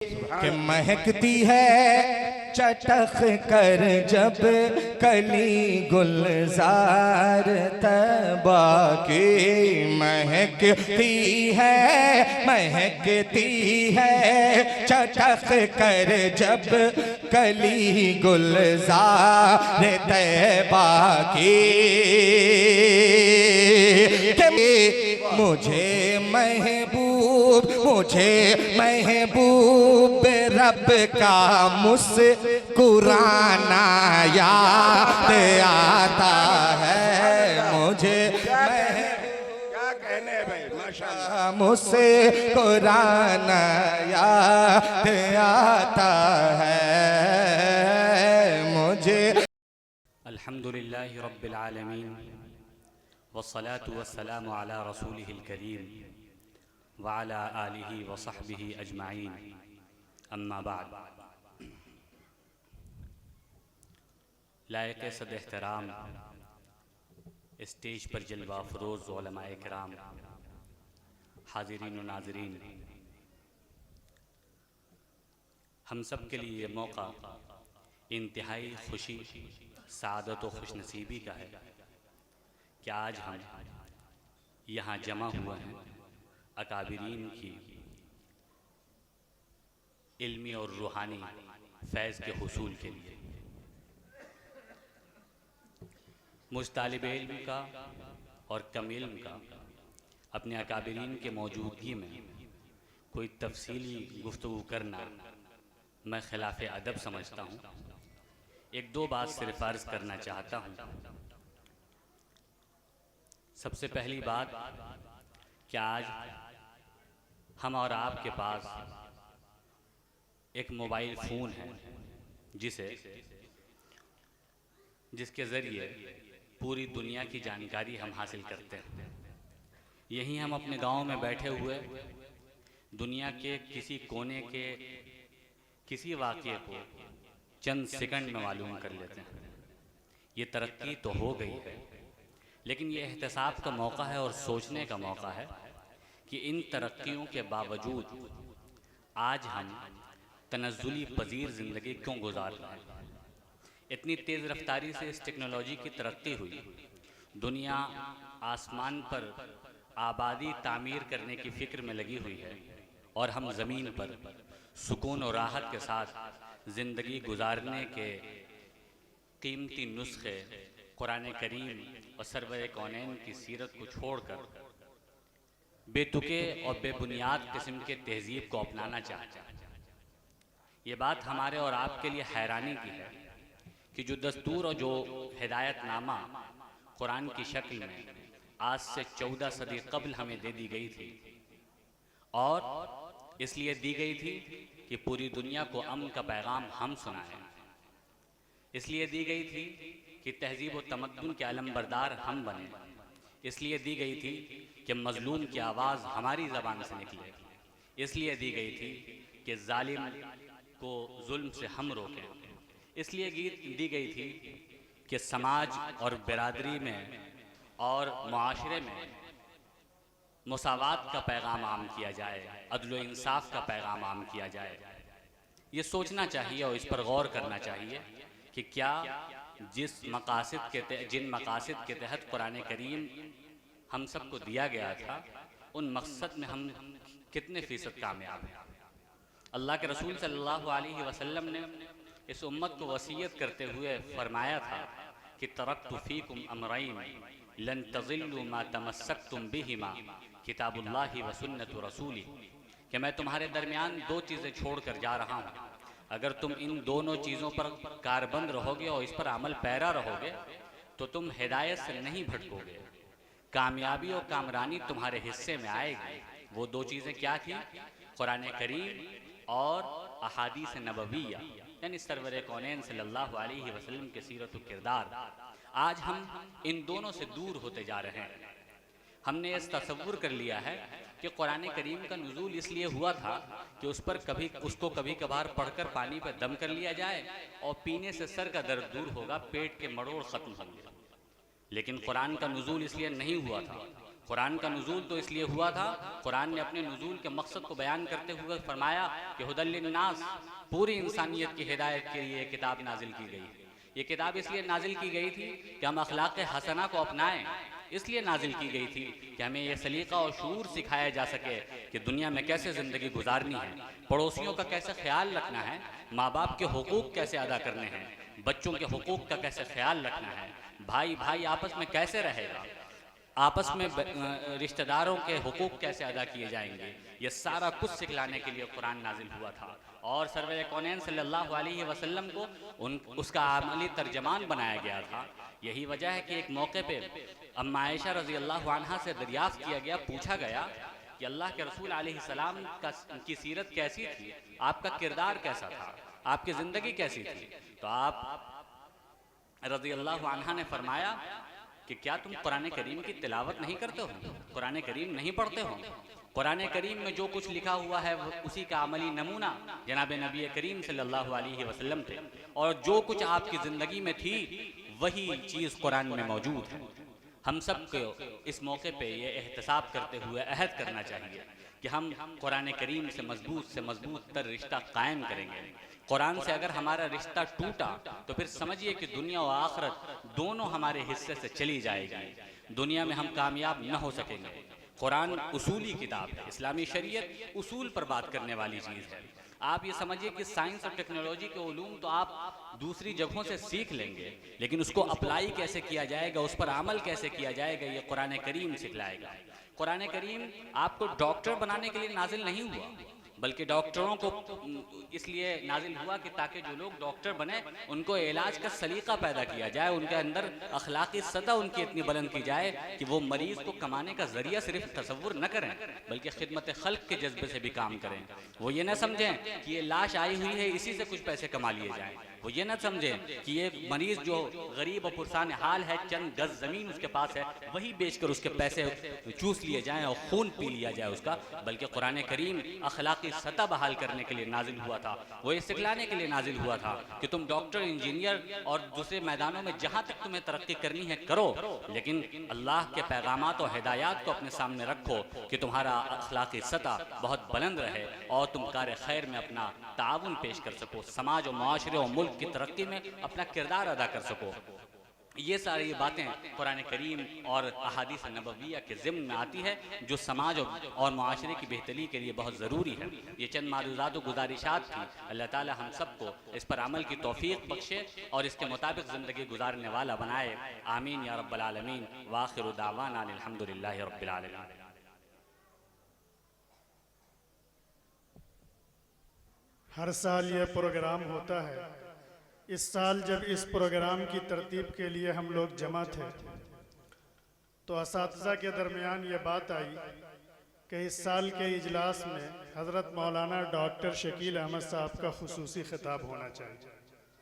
कि महकती है चटक कर जब कली गुलजार तबा की महकती है चटक कर जब कली गुलजार तबा की मुझे महबूब रब का मुस्कुराना याद आता है। मुझे क्या कहने भाई माशाअल्लाह, मुस्कुराना याद आता है मुझे। अल्हम्दुलिल्लाहि रब्बिल आलमीन वस्सलातु वस्सलामु अला रसूलिहिल करीम व अला आलिहि व सहबिहि अजमाइन, अम्मा बाद। लायक सद एहतराम स्टेज पर जलवा फरोज़ उलमाए किराम, हाज़िरीन व नाज़रीन, हम सब के लिए ये मौका इंतहाई खुशी, सादत व खुशनसीबी का है कि आज हम यहाँ जमा हुए हैं अकाबिरीन की इल्मी और रूहानी फैज़ के हुसूल के लिए। मुझ तालिब इल्म का और कम इल्म का अपने अकाबिरीन के मौजूदगी में कोई तफसीली गुफ्तगू करना मैं खिलाफ अदब समझता हूँ। एक दो बात सिर्फ अर्ज़ करना चाहता हूँ। सबसे पहली बात कि आज हम और आपके पास एक मोबाइल फ़ोन है जिसके ज़रिए पूरी दुनिया की जानकारी हम हासिल करते हैं। यहीं हम अपने गांव में बैठे हुए दुनिया के किसी कोने के किसी वाक़ये को चंद सेकंड में मालूम कर लेते हैं। ये तरक्की तो हो गई है, लेकिन ये एहतसाब का मौका है और सोचने का मौका है कि इन तरक्कियों के बावजूद आज हम तनज़्ज़ुली पजीर ज़िंदगी क्यों गुजार रहे हैं। इतनी तेज़ रफ्तारी से इस टेक्नोलॉजी की तरक्की हुई, दुनिया आसमान पर आबादी तामीर करने की फ़िक्र में लगी हुई है और हम ज़मीन पर सुकून और राहत के साथ ज़िंदगी गुजारने के कीमती नुस्खे कुरान करीम और सरवर कौनैन की सीरत को छोड़कर बेतुके और बेबुनियाद किस्म के तहज़ीब को अपनाना चाहते हैं। ये बात हमारे और आपके लिए हैरानी की है कि जो दस्तूर और जो हिदायतनामा कुरान की शक्ल में आज से 14 सदी कबल हमें दे दी गई थी, और इसलिए दी गई थी कि पूरी दुनिया को अमन का पैगाम हम सुनाएं, इसलिए दी गई थी कि तहज़ीब व तमद्दुन के अलमबरदार हम बने, इसलिए दी गई थी कि मज़लूम की आवाज़ हमारी ज़बान से निकले, इसलिए दी गई थी कि जालिम को जुल्म से हम रोकें, इसलिए दी गई थी कि समाज और बिरादरी में और मुआशरे में मुसावात का पैगाम आम किया जाए, अदल व इंसाफ का पैगाम आम किया जाए। ये सोचना चाहिए और इस पर गौर करना चाहिए कि क्या जिन मकासद के तहत कुरान करीम हम सबको दिया गया था, उन मकसद में हम कितने फ़ीसद कामयाब हैं। अल्लाह के रसूल सल्लल्लाहु अलैहि वसल्लम ने इस उम्मत को वसीयत करते हुए फरमाया था कि तरक्तु फ़ीकुम अमरैन लन तज़िल्लू मा तमस्सक्तुम बिहिमा किताबुल्लाहि व सुन्नतु रसूली, कि मैं तुम्हारे दरमियान दो चीज़ें छोड़ कर जा रहा हूँ। अगर तुम इन दोनों चीज़ों पर कारबंद रहोगे और इस पर अमल पैरा रहोगे तो तुम हिदायत से नहीं भटकोगे, कामयाबी और कामरानी तुम्हारे हिस्से में आएगी। वो दो चीज़ें क्या थी? कुरान करीम और अहादीस नबविया, यानी सरवर कौनैन सल्लल्लाहु अलैहि वसल्लम के सीरत व किरदार। आज हम इन दोनों से दूर होते जा रहे हैं। हमने इस तसव्वुर कर लिया है कि कुरान करीम का नुज़ूल इसलिए हुआ था कि उसको कभी कभार पढ़कर पानी पर दम कर लिया जाए और पीने से सर का दर्द दूर होगा, पेट के मरोड़ ख़त्म होंगे। लेकिन कुरान का नुज़ूल इसलिए नहीं हुआ था। कुरान का नुज़ूल तो इसलिए हुआ था, कुरान ने अपने नुज़ूल के मकसद को बयान करते हुए फरमाया कि हुदल लिन्नास, पूरी इंसानियत की हिदायत के लिए ये किताब नाजिल की गई। ये किताब इसलिए नाजिल की गई थी कि हम अखलाक हसना को अपनाएं, इसलिए नाजिल की गई थी कि हमें यह सलीका और शूर सिखाया जा सके कि दुनिया में कैसे ज़िंदगी गुजारनी है, पड़ोसियों का कैसे ख्याल रखना है, माँ बाप के हुकूक कैसे अदा करने हैं, बच्चों के हुकूक का कैसे ख्याल रखना है, भाई भाई आपस में कैसे रहेगा, आपस में रिश्तेदारों के हुकूक कैसे अदा किए जाएंगे, ये सारा कुछ सिखलाने के लिए कुरान नाजिल हुआ था। और सरवर कौनैन सल्लल्लाहु अलैहि वसल्लम को उसका अमली तर्जमान बनाया गया था। यही वजह है कि एक मौके पे अम्मा आयशा रज़ी अल्लाह अन्हा से दरियाफ्त किया गया, पूछा गया कि अल्लाह के रसूल अलैहि सलाम की सीरत कैसी थी, आपका किरदार कैसा था, आपकी ज़िंदगी कैसी थी। तो आप रज़ी अल्लाह अन्हा ने फरमाया कि क्या तुम कुरान करीम की तिलावत नहीं करते हो, कुरान करीम नहीं पढ़ते हो। कुरान करीम में जो कुछ लिखा हुआ है उसी का अमली नमूना जनाब नबी करीम सल्लल्लाहु अलैहि वसल्लम थे, और जो कुछ आपकी ज़िंदगी में थी वही चीज़ कुरान में मौजूद है। हम सब को इस मौके पे ये एहतसाब करते हुए अहद करना चाहिए कि हम कुरान करीम से मजबूत तर रिश्ता कायम करेंगे। कुरान से अगर हमारा रिश्ता टूटा तो फिर समझिए कि दुनिया और आखिरत दोनों हमारे हिस्से से चली जाएगी, दुनिया में हम कामयाब न हो सकेंगे। कुरान उसूली किताब है, इस्लामी शरीयत उसूल पर बात करने वाली चीज़ है। आप ये समझिए कि साइंस और टेक्नोलॉजी के उलूम तो आप दूसरी जगहों से सीख लेंगे, लेकिन उसको अप्लाई कैसे किया जाएगा, उस पर अमल कैसे किया जाएगा, ये कुरान करीम सिखलाएगा। कुरान करीम आपको डॉक्टर बनाने के लिए नाजिल नहीं हुआ, बल्कि डॉक्टरों को इसलिए नाजिल हुआ कि ताकि जो लोग डॉक्टर बने उनको इलाज का सलीका पैदा किया जाए, उनके अंदर अखलाकी सतह उनकी इतनी बुलंद की जाए कि वो मरीज़ को कमाने का ज़रिया सिर्फ तसव्वुर न करें बल्कि खिदमत खल्क के जज्बे से भी काम करें। वो ये न समझें कि ये लाश आई हुई है इसी से कुछ पैसे कमा लिए जाएँ, वो ये न समझें कि ये मरीज़ जो गरीब और पुरसान हाल है, चंद गज ज़मीन उसके पास है, वही बेचकर उसके पैसे चूस लिए जाएँ और खून पी लिया जाए उसका, बल्कि कुरान करीम अखलाकी सतह बहाल करने के लिए नाजिल हुआ था। वो ये सिखलाने के लिए नाजिल हुआ था कि तुम डॉक्टर, इंजीनियर और दूसरे मैदानों में जहाँ तक तुम्हें तरक्की करनी है करो, लेकिन अल्लाह के पैगामात और हिदायत को अपने सामने रखो कि तुम्हारा अखलाकी सतह बहुत बुलंद रहे और तुम कार खैर में अपना ताउन पेश कर सको, समाज और माशरे और मुल्क की तरक्की में अपना किरदार अदा कर सको। ये सारी बातें कुरान करीम और अहादीस नबविया के ज़िम्न में आती है जो समाज और माशरे की बेहतरी के लिए बहुत ज़रूरी है। ये चंद मारूज़ात और गुजारिशात थी। अल्लाह ताला हम सबको इस पर अमल की तौफीक बख्शे और इसके मुताबिक ज़िंदगी गुजारने वाला बनाए। आमीन या रब्बल आलमीन। व आखिरु दावाना अनिल हम्दुलिल्लाहि रब्बिल आलमीन। हर साल ये प्रोग्राम होता है। इस साल जब इस प्रोग्राम की तरतीब के लिए हम लोग जमा थे तो असातिज़ा के दरमियान ये बात आई कि इस साल के इजलास में हज़रत मौलाना डॉक्टर शकील अहमद साहब का खुसूसी खिताब होना चाहिए।